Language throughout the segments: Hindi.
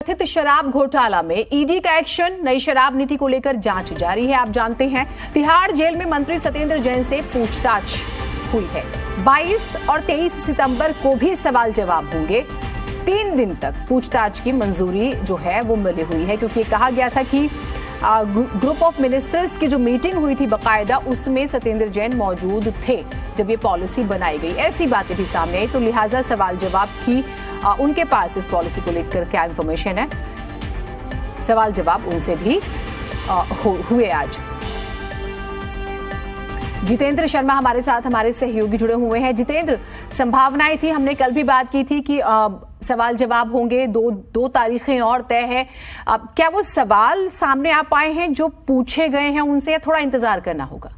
कथित शराब घोटाला में ईडी का एक्शन, नई शराब नीति को लेकर जांच जारी है। आप जानते हैं तिहाड़ जेल में मंत्री सत्येंद्र जैन से पूछताछ हुई है। 22 और 23 सितंबर को भी सवाल जवाब होंगे। 3 दिन तक पूछताछ की मंजूरी जो है वो मिली हुई है, क्योंकि कहा गया था कि ग्रुप ऑफ मिनिस्टर्स की जो मीटिंग हुई थी बकायदा, उसमें सत्येंद्र जैन मौजूद थे जब ये पॉलिसी बनाई गई। ऐसी बातें भी सामने आई, तो लिहाजा सवाल जवाब की उनके पास इस पॉलिसी को लेकर क्या इंफॉर्मेशन है, सवाल जवाब उनसे भी हुए। आज जितेंद्र शर्मा हमारे साथ, हमारे सहयोगी जुड़े हुए हैं। जितेंद्र, संभावनाएं थी, हमने कल भी बात की थी कि सवाल जवाब होंगे, दो तारीखें और तय है। क्या वो सवाल सामने आ पाए हैं जो पूछे गए हैं उनसे, या थोड़ा इंतजार करना होगा?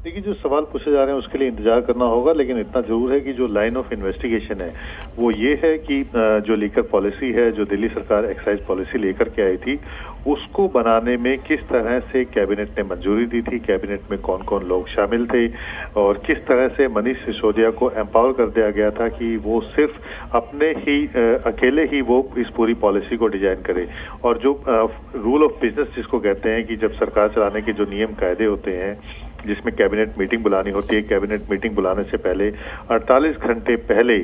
देखिए, जो सवाल पूछे जा रहे हैं उसके लिए इंतजार करना होगा, लेकिन इतना जरूर है कि जो लाइन ऑफ इन्वेस्टिगेशन है वो ये है कि जो लीकर पॉलिसी है, जो दिल्ली सरकार एक्साइज पॉलिसी लेकर के आई थी, उसको बनाने में किस तरह से कैबिनेट ने मंजूरी दी थी, कैबिनेट में कौन कौन लोग शामिल थे, और किस तरह से मनीष सिसोदिया को एम्पावर कर दिया गया था कि वो सिर्फ अपने ही अकेले ही वो इस पूरी पॉलिसी को डिजाइन करे। और जो रूल ऑफ बिजनेस जिसको कहते हैं कि जब सरकार चलाने के जो नियम कायदे होते हैं, जिसमें कैबिनेट मीटिंग बुलानी होती है, कैबिनेट मीटिंग बुलाने से पहले 48 घंटे पहले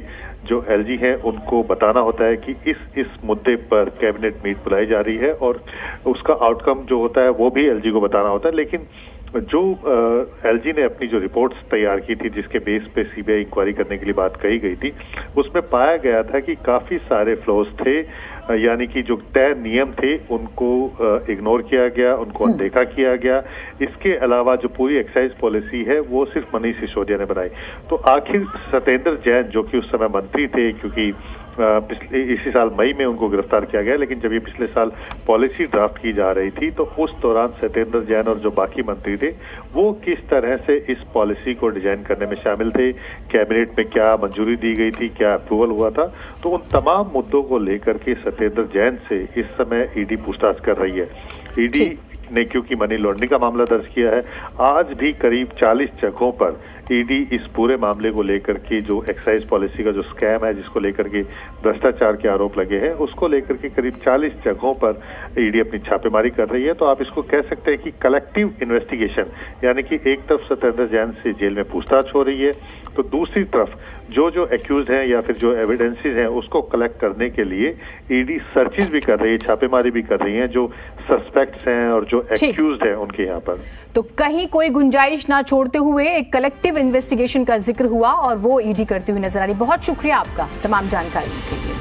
जो एलजी हैं उनको बताना होता है कि इस मुद्दे पर कैबिनेट मीट बुलाई जा रही है, और उसका आउटकम जो होता है वो भी एलजी को बताना होता है। लेकिन जो एलजी ने अपनी जो रिपोर्ट्स तैयार की थी, जिसके बेस पे सीबीआई इंक्वायरी करने के लिए बात कही गई थी, उसमें पाया गया था कि काफी सारे फ्लॉज थे, यानी कि जो तय नियम थे उनको इग्नोर किया गया, उनको अनदेखा किया गया। इसके अलावा जो पूरी एक्साइज पॉलिसी है वो सिर्फ मनीष सिसोदिया ने बनाई। तो आखिर सत्येंद्र जैन, जो कि उस समय मंत्री थे, क्योंकि इसी साल मई में उनको गिरफ्तार किया गया, लेकिन जब ये पिछले साल पॉलिसी ड्राफ्ट की जा रही थी तो उस दौरान सत्येंद्र जैन और जो बाकी मंत्री थे वो किस तरह से इस पॉलिसी को डिजाइन करने में शामिल थे, कैबिनेट में क्या मंजूरी दी गई थी, क्या अप्रूवल हुआ था, तो उन तमाम मुद्दों को लेकर के सत्येंद्र जैन से इस समय ईडी पूछताछ कर रही है। ईडी ने क्योंकि मनी लॉन्ड्रिंग का मामला दर्ज किया है, आज भी करीब 40 जगहों पर ईडी इस पूरे मामले को लेकर के, जो एक्साइज पॉलिसी का जो स्कैम है जिसको लेकर के भ्रष्टाचार के आरोप लगे हैं, उसको लेकर के करीब 40 जगहों पर ईडी अपनी छापेमारी कर रही है। तो आप इसको कह सकते हैं कि कलेक्टिव इन्वेस्टिगेशन, यानी कि एक तरफ सत्येंद्र जैन से जेल में पूछताछ हो रही है, तो दूसरी तरफ जो एक्यूज हैं या फिर जो एविडेंसेस हैं उसको कलेक्ट करने के लिए ईडी सर्चेस भी कर रही है, छापेमारी भी कर रही है, जो सस्पेक्ट्स हैं और जो एक्यूज्ड हैं उनके यहाँ पर। तो कहीं कोई गुंजाइश ना छोड़ते हुए एक कलेक्टिव इन्वेस्टिगेशन का जिक्र हुआ और वो ईडी करती हुई नजर आ रही। बहुत शुक्रिया आपका तमाम जानकारी के लिए।